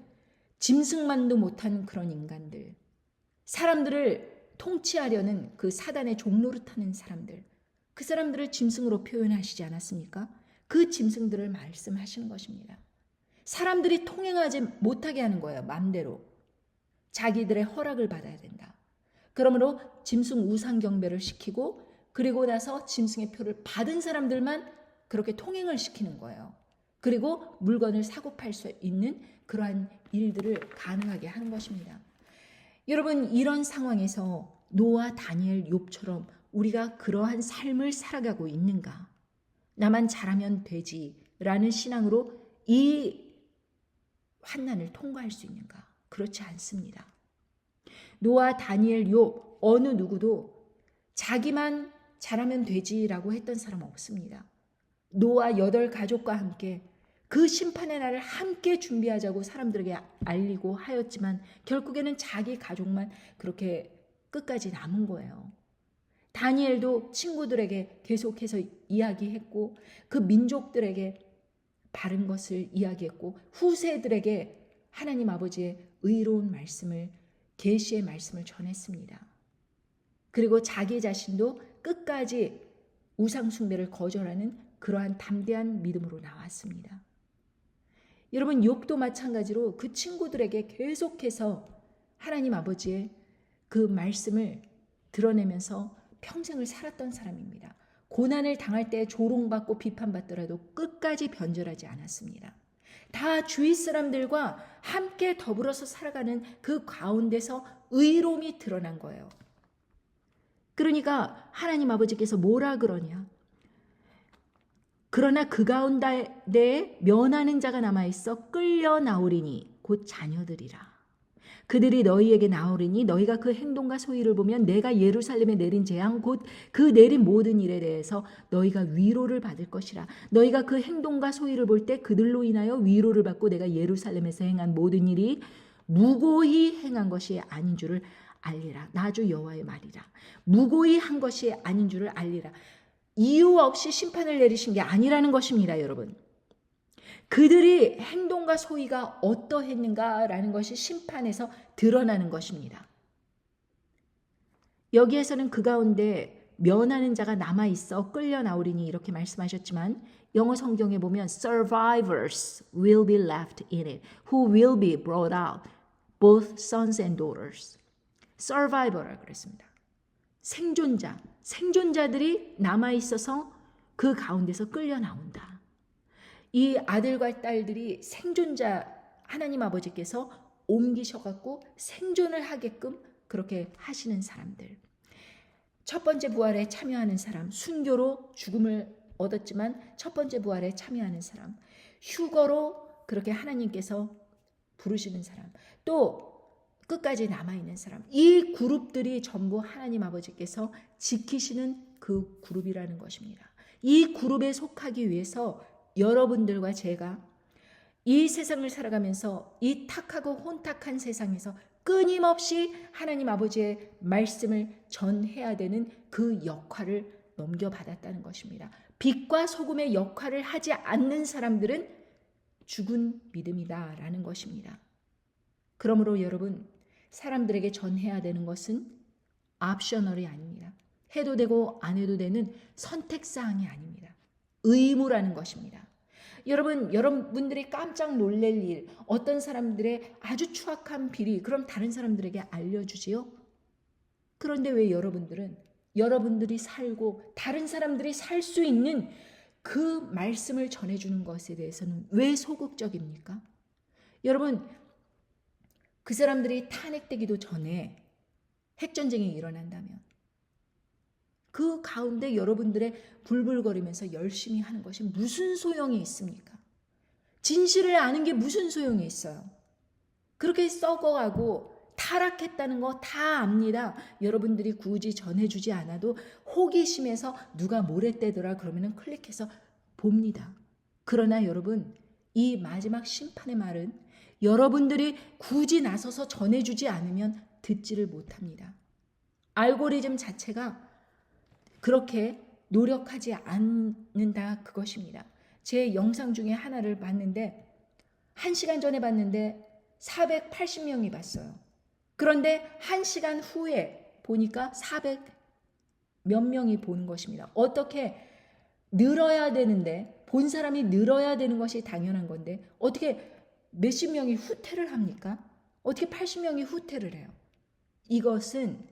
짐승만도 못한 그런 인간들, 사람들을 통치하려는 그 사단의 종노릇하는 사람들, 그 사람들을 짐승으로 표현하시지 않았습니까? 그 짐승들을 말씀하시는 것입니다. 사람들이 통행하지 못하게 하는 거예요. 마음대로. 자기들의 허락을 받아야 된다. 그러므로 짐승 우상 경배를 시키고 그리고 나서 짐승의 표를 받은 사람들만 그렇게 통행을 시키는 거예요. 그리고 물건을 사고 팔 수 있는 그러한 일들을 가능하게 하는 것입니다. 여러분, 이런 상황에서 노아, 다니엘, 욥처럼 우리가 그러한 삶을 살아가고 있는가? 나만 잘하면 되지라는 신앙으로 이 환난을 통과할 수 있는가? 그렇지 않습니다. 노아, 다니엘, 욥 어느 누구도 자기만 잘하면 되지라고 했던 사람 없습니다. 노아 8가족과 함께 그 심판의 날을 함께 준비하자고 사람들에게 알리고 하였지만 결국에는 자기 가족만 그렇게 끝까지 남은 거예요. 다니엘도 친구들에게 계속해서 이야기했고 그 민족들에게 바른 것을 이야기했고 후세들에게 하나님 아버지의 의로운 말씀을 계시의 말씀을 전했습니다. 그리고 자기 자신도 끝까지 우상 숭배를 거절하는 그러한 담대한 믿음으로 나왔습니다. 여러분, 욥도 마찬가지로 그 친구들에게 계속해서 하나님 아버지의 그 말씀을 드러내면서 평생을 살았던 사람입니다. 고난을 당할 때 조롱받고 비판받더라도 끝까지 변절하지 않았습니다. 다 주위 사람들과 함께 더불어서 살아가는 그 가운데서 의로움이 드러난 거예요. 그러니까 하나님 아버지께서 뭐라 그러냐? 그러나 그 가운데 면하는 자가 남아있어 끌려 나오리니 곧 자녀들이라. 그들이 너희에게 나오리니 너희가 그 행동과 소위를 보면 내가 예루살렘에 내린 재앙 곧 그 내린 모든 일에 대해서 너희가 위로를 받을 것이라. 너희가 그 행동과 소위를 볼 때 그들로 인하여 위로를 받고 내가 예루살렘에서 행한 모든 일이 무고히 행한 것이 아닌 줄을 알리라. 나 주 여호와의 말이라. 무고히 한 것이 아닌 줄을 알리라. 이유 없이 심판을 내리신 게 아니라는 것입니다, 여러분. 그들이 행동과 소위가 어떠했는가라는 것이 심판에서 드러나는 것입니다. 여기에서는 그 가운데 면하는 자가 남아있어 끌려 나오리니 이렇게 말씀하셨지만 영어 성경에 보면 survivors will be left in it, who will be brought out, both sons and daughters. survivor라 그랬습니다. 생존자들이 남아있어서 그 가운데서 끌려 나온다. 이 아들과 딸들이 생존자 하나님 아버지께서 옮기셔갖고 생존을 하게끔 그렇게 하시는 사람들. 첫 번째 부활에 참여하는 사람, 순교로 죽음을 얻었지만 첫 번째 부활에 참여하는 사람, 휴거로 그렇게 하나님께서 부르시는 사람, 또 끝까지 남아있는 사람. 이 그룹들이 전부 하나님 아버지께서 지키시는 그 그룹이라는 것입니다. 이 그룹에 속하기 위해서 여러분들과 제가 이 세상을 살아가면서 이 탁하고 혼탁한 세상에서 끊임없이 하나님 아버지의 말씀을 전해야 되는 그 역할을 넘겨받았다는 것입니다. 빛과 소금의 역할을 하지 않는 사람들은 죽은 믿음이다라는 것입니다. 그러므로 여러분, 사람들에게 전해야 되는 것은 옵셔널이 아닙니다. 해도 되고 안 해도 되는 선택사항이 아닙니다. 의무라는 것입니다. 여러분들이 깜짝 놀랄 일, 어떤 사람들의 아주 추악한 비리, 그럼 다른 사람들에게 알려주지요? 그런데 왜 여러분들이 살고 다른 사람들이 살 수 있는 그 말씀을 전해주는 것에 대해서는 왜 소극적입니까? 여러분, 그 사람들이 탄핵되기도 전에 핵전쟁이 일어난다면 그 가운데 여러분들의 불불거리면서 열심히 하는 것이 무슨 소용이 있습니까? 진실을 아는 게 무슨 소용이 있어요? 그렇게 썩어가고 타락했다는 거 다 압니다. 여러분들이 굳이 전해주지 않아도 호기심에서 누가 뭐랬대더라 그러면 클릭해서 봅니다. 그러나 여러분, 이 마지막 심판의 말은 여러분들이 굳이 나서서 전해주지 않으면 듣지를 못합니다. 알고리즘 자체가 그렇게 노력하지 않는다 그것입니다. 제 영상 중에 하나를 봤는데 1시간 전에 봤는데 480명이 봤어요. 그런데 1시간 후에 보니까 400 몇 명이 보는 것입니다. 어떻게 늘어야 되는데 본 사람이 늘어야 되는 것이 당연한 건데 어떻게 몇십 명이 후퇴를 합니까? 어떻게 80명이 후퇴를 해요? 이것은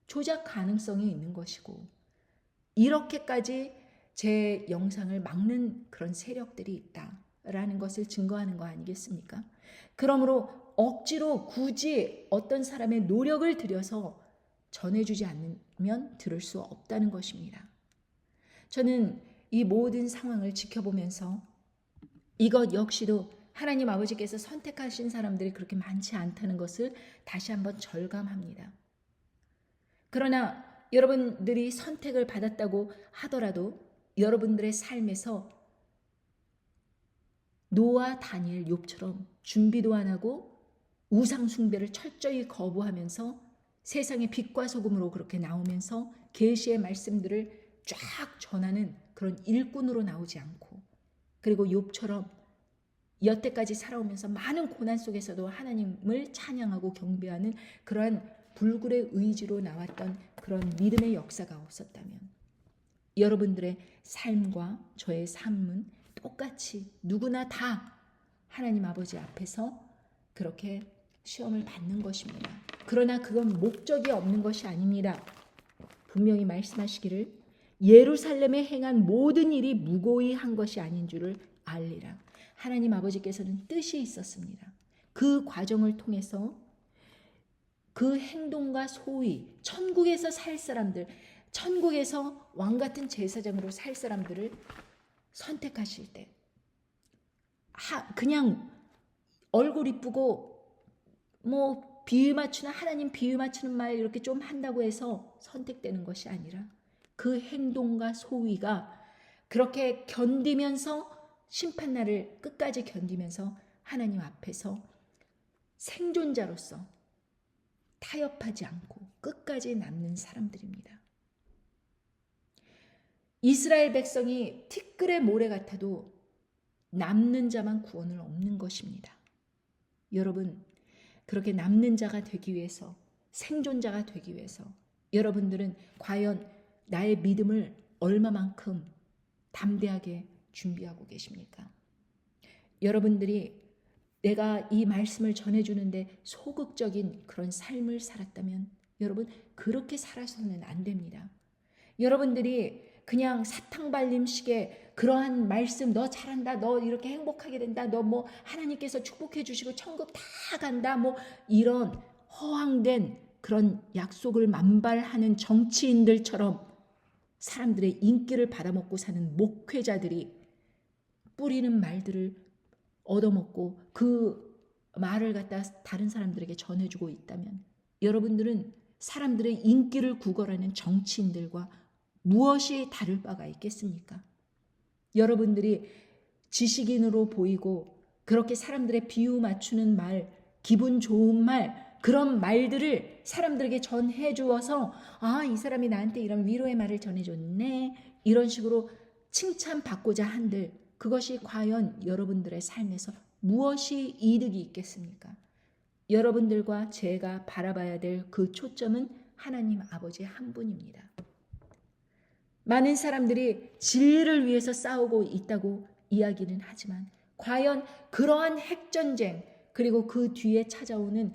조작 가능성이 있는 것이고 이렇게까지 제 영상을 막는 그런 세력들이 있다라는 것을 증거하는 거 아니겠습니까? 그러므로 억지로 굳이 어떤 사람의 노력을 들여서 전해주지 않으면 들을 수 없다는 것입니다. 저는 이 모든 상황을 지켜보면서 이것 역시도 하나님 아버지께서 선택하신 사람들이 그렇게 많지 않다는 것을 다시 한번 절감합니다. 그러나 여러분들이 선택을 받았다고 하더라도 여러분들의 삶에서 노아, 다니엘, 욥처럼 준비도 안 하고 우상 숭배를 철저히 거부하면서 세상의 빛과 소금으로 그렇게 나오면서 계시의 말씀들을 쫙 전하는 그런 일꾼으로 나오지 않고 그리고 욥처럼 여태까지 살아오면서 많은 고난 속에서도 하나님을 찬양하고 경배하는 그러한 불굴의 의지로 나왔던 그런 믿음의 역사가 없었다면 여러분들의 삶과 저의 삶은 똑같이 누구나 다 하나님 아버지 앞에서 그렇게 시험을 받는 것입니다. 그러나 그건 목적이 없는 것이 아닙니다. 분명히 말씀하시기를 예루살렘에 행한 모든 일이 무고히 한 것이 아닌 줄을 알리라. 하나님 아버지께서는 뜻이 있었습니다. 그 과정을 통해서 그 행동과 소위 천국에서 살 사람들, 천국에서 왕 같은 제사장으로 살 사람들을 선택하실 때 그냥 얼굴 이쁘고 뭐 비유 맞추는 하나님 비유 맞추는 말 이렇게 좀 한다고 해서 선택되는 것이 아니라 그 행동과 소위가 그렇게 견디면서 심판날을 끝까지 견디면서 하나님 앞에서 생존자로서 타협하지 않고 끝까지 남는 사람들입니다. 이스라엘 백성이 티끌의 모래 같아도 남는 자만 구원을 얻는 것입니다. 여러분, 그렇게 남는 자가 되기 위해서, 생존자가 되기 위해서 여러분들은 과연 나의 믿음을 얼마만큼 담대하게 준비하고 계십니까? 여러분들이 내가 이 말씀을 전해주는데 소극적인 그런 삶을 살았다면 여러분 그렇게 살아서는 안 됩니다. 여러분들이 그냥 사탕발림식의 그러한 말씀, 너 잘한다, 너 이렇게 행복하게 된다, 너 뭐 하나님께서 축복해 주시고 천국 다 간다, 뭐 이런 허황된 그런 약속을 만발하는 정치인들처럼 사람들의 인기를 받아먹고 사는 목회자들이 뿌리는 말들을 얻어먹고 그 말을 갖다 다른 사람들에게 전해주고 있다면 여러분들은 사람들의 인기를 구걸하는 정치인들과 무엇이 다를 바가 있겠습니까? 여러분들이 지식인으로 보이고 그렇게 사람들의 비유 맞추는 말, 기분 좋은 말, 그런 말들을 사람들에게 전해 주어서 이 사람이 나한테 이런 위로의 말을 전해줬네, 이런 식으로 칭찬받고자 한들 그것이 과연 여러분들의 삶에서 무엇이 이득이 있겠습니까? 여러분들과 제가 바라봐야 될 그 초점은 하나님 아버지 한 분입니다. 많은 사람들이 진리를 위해서 싸우고 있다고 이야기는 하지만 과연 그러한 핵전쟁 그리고 그 뒤에 찾아오는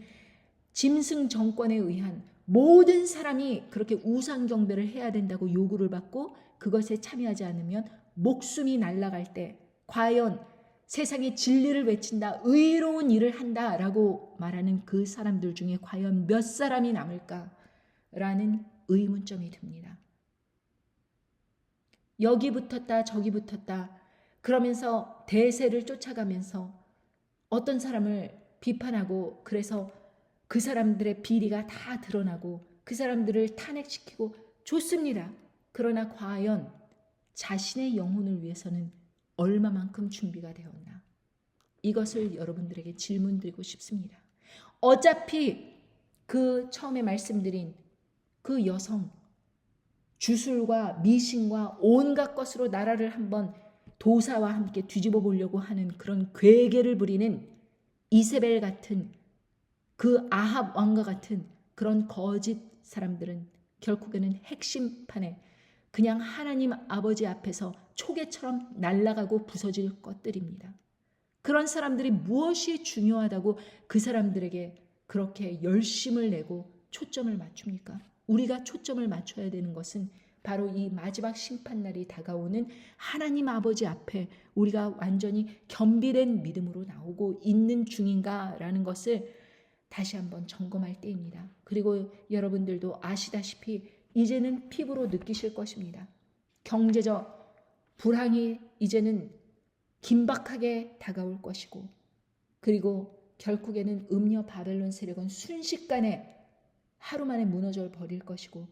짐승 정권에 의한 모든 사람이 그렇게 우상경배를 해야 된다고 요구를 받고 그것에 참여하지 않으면 목숨이 날아갈 때 과연 세상에 진리를 외친다, 의로운 일을 한다라고 말하는 그 사람들 중에 과연 몇 사람이 남을까라는 의문점이 듭니다. 여기 붙었다 저기 붙었다 그러면서 대세를 쫓아가면서 어떤 사람을 비판하고 그래서 그 사람들의 비리가 다 드러나고 그 사람들을 탄핵시키고 좋습니다. 그러나 과연 자신의 영혼을 위해서는 얼마만큼 준비가 되었나? 이것을 여러분들에게 질문드리고 싶습니다. 어차피 그 처음에 말씀드린 그 여성 주술과 미신과 온갖 것으로 나라를 한번 도사와 함께 뒤집어 보려고 하는 그런 괴계를 부리는 이세벨 같은 그 아합 왕과 같은 그런 거짓 사람들은 결국에는 핵심판에 그냥 하나님 아버지 앞에서 초계처럼 날아가고 부서질 것들입니다. 그런 사람들이 무엇이 중요하다고 그 사람들에게 그렇게 열심을 내고 초점을 맞춥니까? 우리가 초점을 맞춰야 되는 것은 바로 이 마지막 심판날이 다가오는 하나님 아버지 앞에 우리가 완전히 겸비된 믿음으로 나오고 있는 중인가라는 것을 다시 한번 점검할 때입니다. 그리고 여러분들도 아시다시피 이제는 피부로 느끼실 것입니다. 경제적 불황이 이제는 긴박하게 다가올 것이고 그리고 결국에는 음녀 바벨론 세력은 순식간에 하루 만에 무너져 버릴 것이고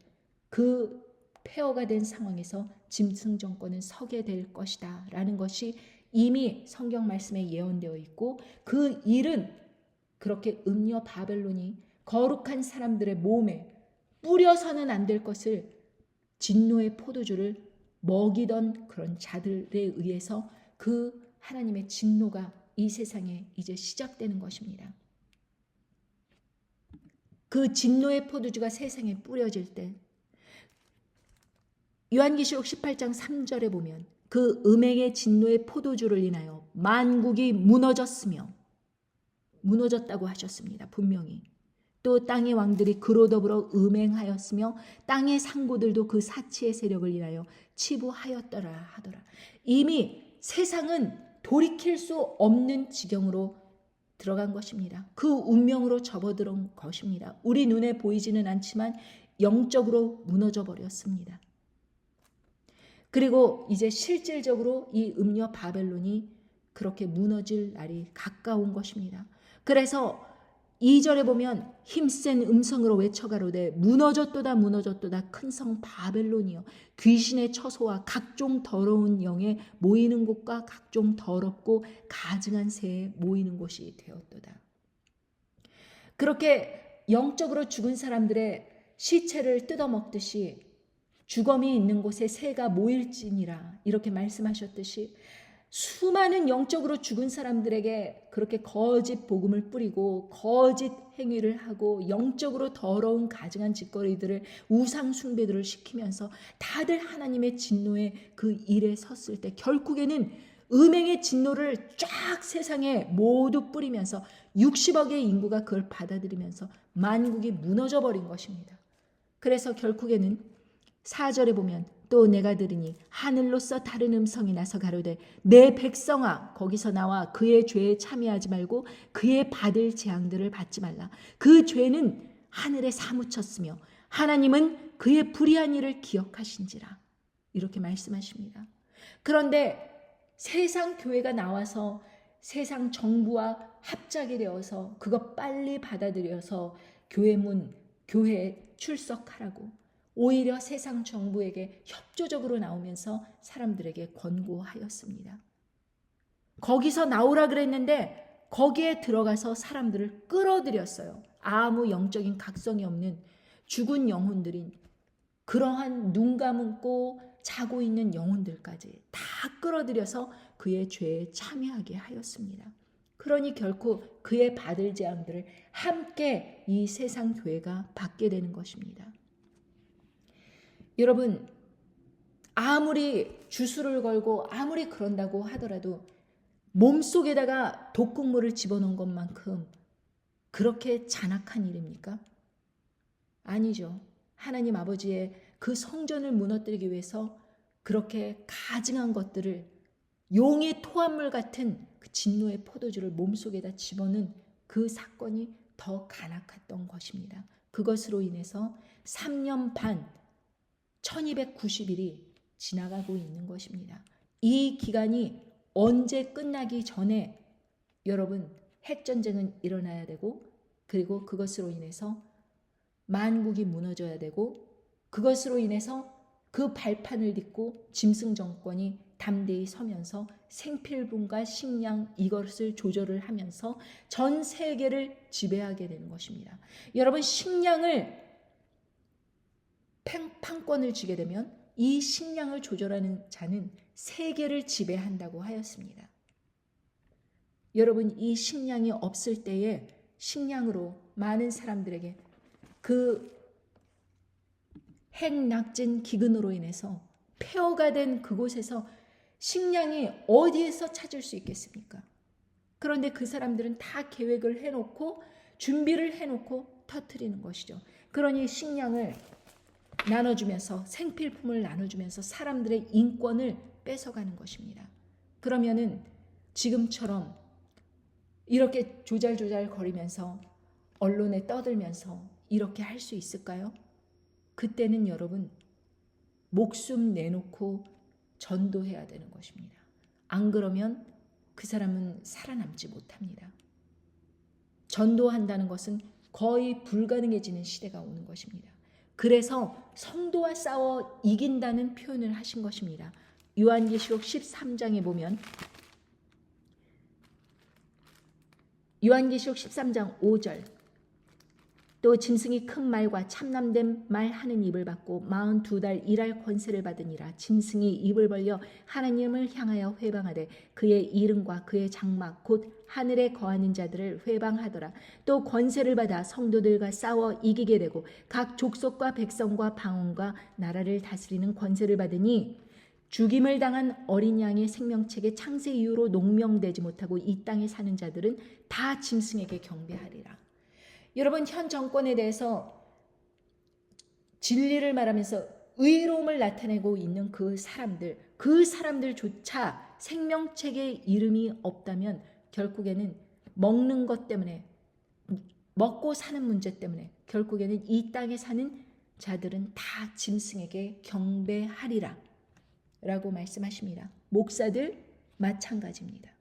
그 폐허가 된 상황에서 짐승 정권은 서게 될 것이다 라는 것이 이미 성경 말씀에 예언되어 있고 그 일은 그렇게 음녀 바벨론이 거룩한 사람들의 몸에 뿌려서는 안 될 것을 진노의 포도주를 먹이던 그런 자들에 의해서 그 하나님의 진노가 이 세상에 이제 시작되는 것입니다. 그 진노의 포도주가 세상에 뿌려질 때 요한계시록 18장 3절에 보면 그 음행의 진노의 포도주를 인하여 만국이 무너졌으며 무너졌다고 하셨습니다. 분명히. 또 땅의 왕들이 그로 더불어 음행하였으며 땅의 상고들도 그 사치의 세력을 인하여 치부하였더라 하더라. 이미 세상은 돌이킬 수 없는 지경으로 들어간 것입니다. 그 운명으로 접어들은 것입니다. 우리 눈에 보이지는 않지만 영적으로 무너져 버렸습니다. 그리고 이제 실질적으로 이 음녀 바벨론이 그렇게 무너질 날이 가까운 것입니다. 그래서 2절에 보면 힘센 음성으로 외쳐가로되 무너졌도다 무너졌도다 큰 성 바벨론이여 귀신의 처소와 각종 더러운 영에 모이는 곳과 각종 더럽고 가증한 새에 모이는 곳이 되었도다. 그렇게 영적으로 죽은 사람들의 시체를 뜯어먹듯이 주검이 있는 곳에 새가 모일지니라 이렇게 말씀하셨듯이 수많은 영적으로 죽은 사람들에게 그렇게 거짓 복음을 뿌리고 거짓 행위를 하고 영적으로 더러운 가증한 짓거리들을 우상 숭배들을 시키면서 다들 하나님의 진노의 그 일에 섰을 때 결국에는 음행의 진노를 쫙 세상에 모두 뿌리면서 60억의 인구가 그걸 받아들이면서 만국이 무너져 버린 것입니다. 그래서 결국에는 4절에 보면 또 내가 들으니 하늘로서 다른 음성이 나서 가로되 내 백성아 거기서 나와 그의 죄에 참여하지 말고 그의 받을 재앙들을 받지 말라. 그 죄는 하늘에 사무쳤으며 하나님은 그의 불의한 일을 기억하신지라 이렇게 말씀하십니다. 그런데 세상 교회가 나와서 세상 정부와 합작이 되어서 그것 빨리 받아들여서 교회 문 교회에 출석하라고 오히려 세상 정부에게 협조적으로 나오면서 사람들에게 권고하였습니다. 거기서 나오라 그랬는데 거기에 들어가서 사람들을 끌어들였어요. 아무 영적인 각성이 없는 죽은 영혼들인 그러한 눈 감고 자고 있는 영혼들까지 다 끌어들여서 그의 죄에 참여하게 하였습니다. 그러니 결코 그의 받을 재앙들을 함께 이 세상 교회가 받게 되는 것입니다. 여러분 아무리 주술을 걸고 아무리 그런다고 하더라도 몸속에다가 독극물을 집어넣은 것만큼 그렇게 잔악한 일입니까? 아니죠. 하나님 아버지의 그 성전을 무너뜨리기 위해서 그렇게 가증한 것들을 용의 토한물 같은 그 진노의 포도주를 몸속에다 집어넣은 그 사건이 더 간악했던 것입니다. 그것으로 인해서 3년 반 1290일이 지나가고 있는 것입니다. 이 기간이 언제 끝나기 전에 여러분 핵전쟁은 일어나야 되고 그리고 그것으로 인해서 만국이 무너져야 되고 그것으로 인해서 그 발판을 딛고 짐승 정권이 담대히 서면서 생필품과 식량 이것을 조절을 하면서 전 세계를 지배하게 되는 것입니다. 여러분 식량을 판권을 쥐게 되면 이 식량을 조절하는 자는 세계를 지배한다고 하였습니다. 여러분 이 식량이 없을 때에 식량으로 많은 사람들에게 그 핵낙진 기근으로 인해서 폐허가 된 그곳에서 식량이 어디에서 찾을 수 있겠습니까? 그런데 그 사람들은 다 계획을 해놓고 준비를 해놓고 터뜨리는 것이죠. 그러니 식량을 나눠주면서 생필품을 나눠주면서 사람들의 인권을 뺏어가는 것입니다. 그러면은 지금처럼 이렇게 조잘조잘 거리면서 언론에 떠들면서 이렇게 할 수 있을까요? 그때는 여러분 목숨 내놓고 전도해야 되는 것입니다. 안 그러면 그 사람은 살아남지 못합니다. 전도한다는 것은 거의 불가능해지는 시대가 오는 것입니다. 그래서 성도와 싸워 이긴다는 표현을 하신 것입니다. 요한계시록 13장에 보면 요한계시록 13장 5절 또 짐승이 큰 말과 참남된 말 하는 입을 받고 42달 일할 권세를 받으니라. 짐승이 입을 벌려 하나님을 향하여 회방하되 그의 이름과 그의 장막 곧 하늘에 거하는 자들을 회방하더라. 또 권세를 받아 성도들과 싸워 이기게 되고 각 족속과 백성과 방언과 나라를 다스리는 권세를 받으니 죽임을 당한 어린 양의 생명책에 창세 이후로 농명되지 못하고 이 땅에 사는 자들은 다 짐승에게 경배하리라. 여러분, 현 정권에 대해서 진리를 말하면서 의로움을 나타내고 있는 그 사람들조차 생명책에 이름이 없다면 결국에는 먹는 것 때문에, 먹고 사는 문제 때문에 결국에는 이 땅에 사는 자들은 다 짐승에게 경배하리라 라고 말씀하십니다. 목사들 마찬가지입니다.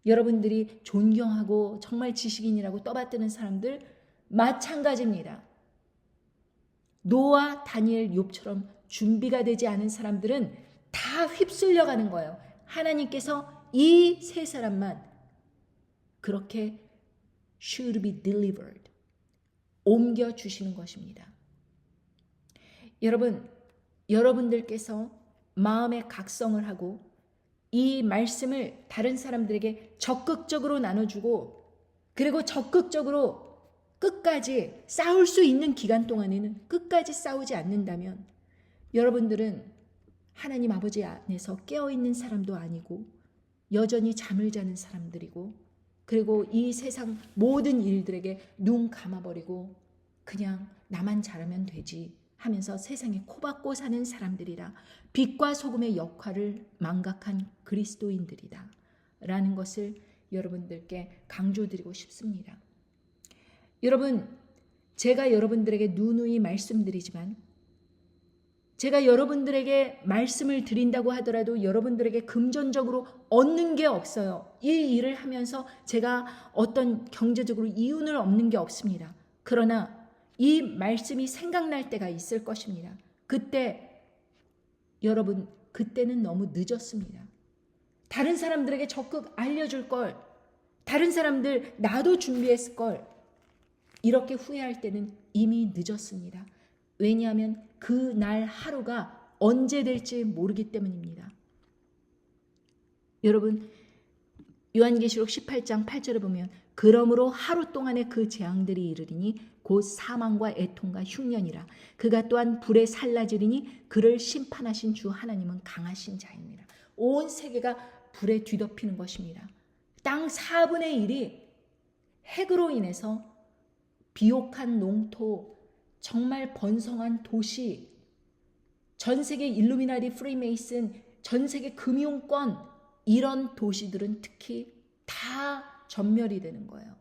여러분들이 존경하고 정말 지식인이라고 떠받드는 사람들 마찬가지입니다. 노아, 다니엘, 욥처럼 준비가 되지 않은 사람들은 다 휩쓸려 가는 거예요. 하나님께서 이 세 사람만 그렇게 should be delivered, 옮겨주시는 것입니다. 여러분들께서 마음의 각성을 하고 이 말씀을 다른 사람들에게 적극적으로 나눠주고 그리고 적극적으로 끝까지 싸울 수 있는 기간 동안에는 끝까지 싸우지 않는다면 여러분들은 하나님 아버지 안에서 깨어있는 사람도 아니고 여전히 잠을 자는 사람들이고 그리고 이 세상 모든 일들에게 눈 감아버리고 그냥 나만 잘하면 되지 하면서 세상에 코박고 사는 사람들이라 빛과 소금의 역할을 망각한 그리스도인들이다 라는 것을 여러분들께 강조드리고 싶습니다. 여러분, 제가 여러분들에게 누누이 말씀드리지만 제가 여러분들에게 말씀을 드린다고 하더라도 여러분들에게 금전적으로 얻는 게 없어요. 이 일을 하면서 제가 어떤 경제적으로 이윤을 얻는 게 없습니다. 그러나 이 말씀이 생각날 때가 있을 것입니다. 그때 여러분, 그때는 너무 늦었습니다. 다른 사람들에게 적극 알려줄 걸, 다른 사람들 나도 준비했을 걸, 이렇게 후회할 때는 이미 늦었습니다. 왜냐하면 그 날 하루가 언제 될지 모르기 때문입니다. 여러분, 요한계시록 18장 8절에 보면 그러므로 하루 동안에 그 재앙들이 이르리니 곧 사망과 애통과 흉년이라. 그가 또한 불에 살라지리니 그를 심판하신 주 하나님은 강하신 자입니다. 온 세계가 불에 뒤덮이는 것입니다. 땅 4분의 1이 핵으로 인해서 비옥한 농토, 정말 번성한 도시, 전 세계 일루미나리, 프리메이슨, 전 세계 금융권, 이런 도시들은 특히 다 전멸이 되는 거예요.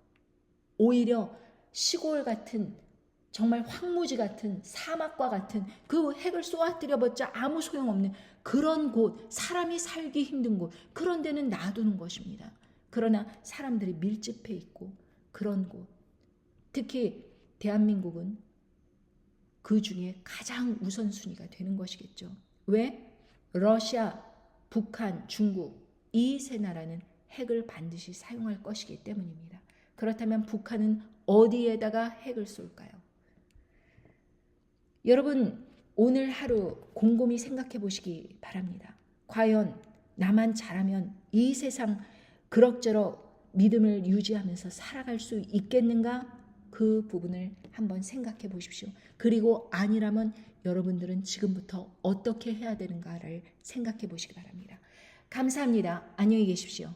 오히려 시골 같은, 정말 황무지 같은, 사막과 같은 그 핵을 쏘아뜨려봤자 아무 소용없는 그런 곳, 사람이 살기 힘든 곳, 그런 데는 놔두는 것입니다. 그러나 사람들이 밀집해 있고 그런 곳, 특히 대한민국은 그 중에 가장 우선순위가 되는 것이겠죠. 왜? 러시아, 북한, 중국 이 세 나라는 핵을 반드시 사용할 것이기 때문입니다. 그렇다면 북한은 어디에다가 핵을 쏠까요? 여러분, 오늘 하루 곰곰이 생각해 보시기 바랍니다. 과연 나만 잘하면 이 세상 그럭저럭 믿음을 유지하면서 살아갈 수 있겠는가? 그 부분을 한번 생각해 보십시오. 그리고 아니라면 여러분들은 지금부터 어떻게 해야 되는가를 생각해 보시기 바랍니다. 감사합니다. 안녕히 계십시오.